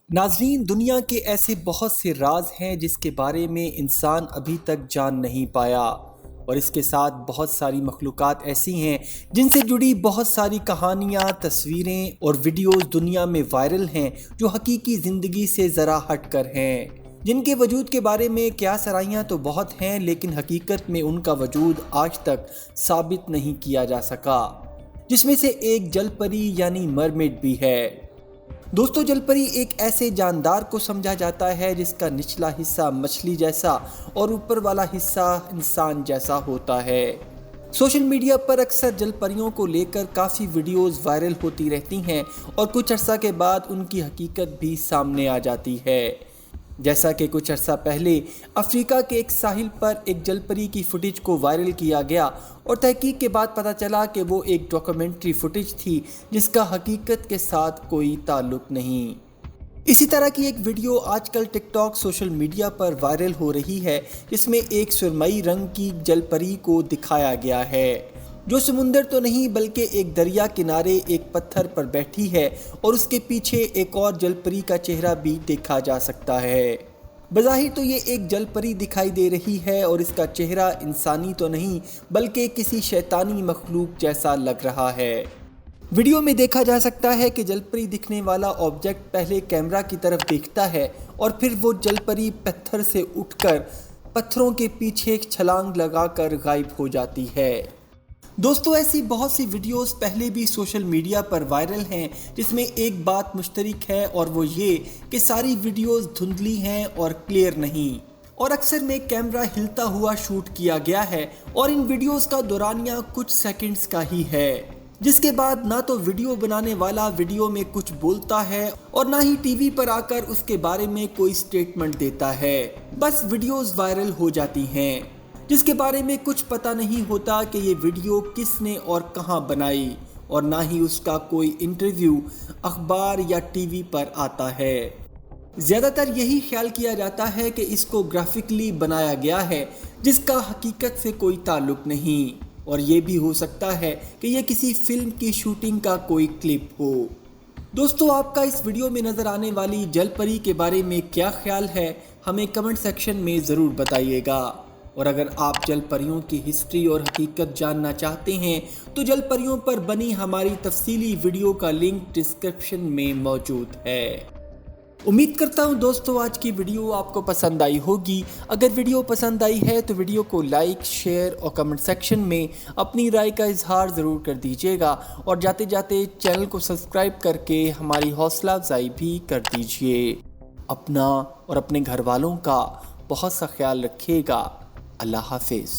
ناظرین، دنیا کے ایسے بہت سے راز ہیں جس کے بارے میں انسان ابھی تک جان نہیں پایا، اور اس کے ساتھ بہت ساری مخلوقات ایسی ہیں جن سے جڑی بہت ساری کہانیاں، تصویریں اور ویڈیوز دنیا میں وائرل ہیں جو حقیقی زندگی سے ذرا ہٹ کر ہیں، جن کے وجود کے بارے میں قیاس آرائیاں تو بہت ہیں لیکن حقیقت میں ان کا وجود آج تک ثابت نہیں کیا جا سکا، جس میں سے ایک جل پری یعنی مرمیڈ بھی ہے۔ دوستو، جل پری ایک ایسے جاندار کو سمجھا جاتا ہے جس کا نچلا حصہ مچھلی جیسا اور اوپر والا حصہ انسان جیسا ہوتا ہے۔ سوشل میڈیا پر اکثر جل پریوں کو لے کر کافی ویڈیوز وائرل ہوتی رہتی ہیں اور کچھ عرصہ کے بعد ان کی حقیقت بھی سامنے آ جاتی ہے۔ جیسا کہ کچھ عرصہ پہلے افریقہ کے ایک ساحل پر ایک جل پری کی فوٹیج کو وائرل کیا گیا اور تحقیق کے بعد پتہ چلا کہ وہ ایک ڈاکیومنٹری فوٹیج تھی جس کا حقیقت کے ساتھ کوئی تعلق نہیں۔ اسی طرح کی ایک ویڈیو آج کل ٹک ٹاک سوشل میڈیا پر وائرل ہو رہی ہے جس میں ایک سرمئی رنگ کی جل پری کو دکھایا گیا ہے جو سمندر تو نہیں بلکہ ایک دریا کنارے ایک پتھر پر بیٹھی ہے، اور اس کے پیچھے ایک اور جل پری کا چہرہ بھی دیکھا جا سکتا ہے۔ بظاہر تو یہ ایک جل پری دکھائی دے رہی ہے اور اس کا چہرہ انسانی تو نہیں بلکہ کسی شیطانی مخلوق جیسا لگ رہا ہے۔ ویڈیو میں دیکھا جا سکتا ہے کہ جل پری دکھنے والا آبجیکٹ پہلے کیمرہ کی طرف دیکھتا ہے اور پھر وہ جل پری پتھر سے اٹھ کر پتھروں کے پیچھے ایک چھلانگ لگا کر غائب ہو جاتی ہے۔ دوستو، ایسی بہت سی ویڈیوز پہلے بھی سوشل میڈیا پر وائرل ہیں جس میں ایک بات مشترک ہے اور وہ یہ کہ ساری ویڈیوز دھندلی ہیں اور کلیئر نہیں، اور اکثر میں کیمرہ ہلتا ہوا شوٹ کیا گیا ہے اور ان ویڈیوز کا دورانیہ کچھ سیکنڈز کا ہی ہے، جس کے بعد نہ تو ویڈیو بنانے والا ویڈیو میں کچھ بولتا ہے اور نہ ہی ٹی وی پر آ کر اس کے بارے میں کوئی سٹیٹمنٹ دیتا ہے، بس ویڈیوز وائرل ہو جاتی ہیں جس کے بارے میں کچھ پتہ نہیں ہوتا کہ یہ ویڈیو کس نے اور کہاں بنائی، اور نہ ہی اس کا کوئی انٹرویو اخبار یا ٹی وی پر آتا ہے۔ زیادہ تر یہی خیال کیا جاتا ہے کہ اس کو گرافکلی بنایا گیا ہے جس کا حقیقت سے کوئی تعلق نہیں، اور یہ بھی ہو سکتا ہے کہ یہ کسی فلم کی شوٹنگ کا کوئی کلپ ہو۔ دوستو، آپ کا اس ویڈیو میں نظر آنے والی جل پری کے بارے میں کیا خیال ہے؟ ہمیں کمنٹ سیکشن میں ضرور بتائیے گا، اور اگر آپ جل پریوں کی ہسٹری اور حقیقت جاننا چاہتے ہیں تو جل پریوں پر بنی ہماری تفصیلی ویڈیو کا لنک ڈسکرپشن میں موجود ہے۔ امید کرتا ہوں دوستو آج کی ویڈیو آپ کو پسند آئی ہوگی۔ اگر ویڈیو پسند آئی ہے تو ویڈیو کو لائک، شیئر اور کمنٹ سیکشن میں اپنی رائے کا اظہار ضرور کر دیجیے گا، اور جاتے جاتے چینل کو سبسکرائب کر کے ہماری حوصلہ افزائی بھی کر دیجیے۔ اپنا اور اپنے گھر والوں کا بہت سا خیال رکھیے گا۔ اللہ حافظ۔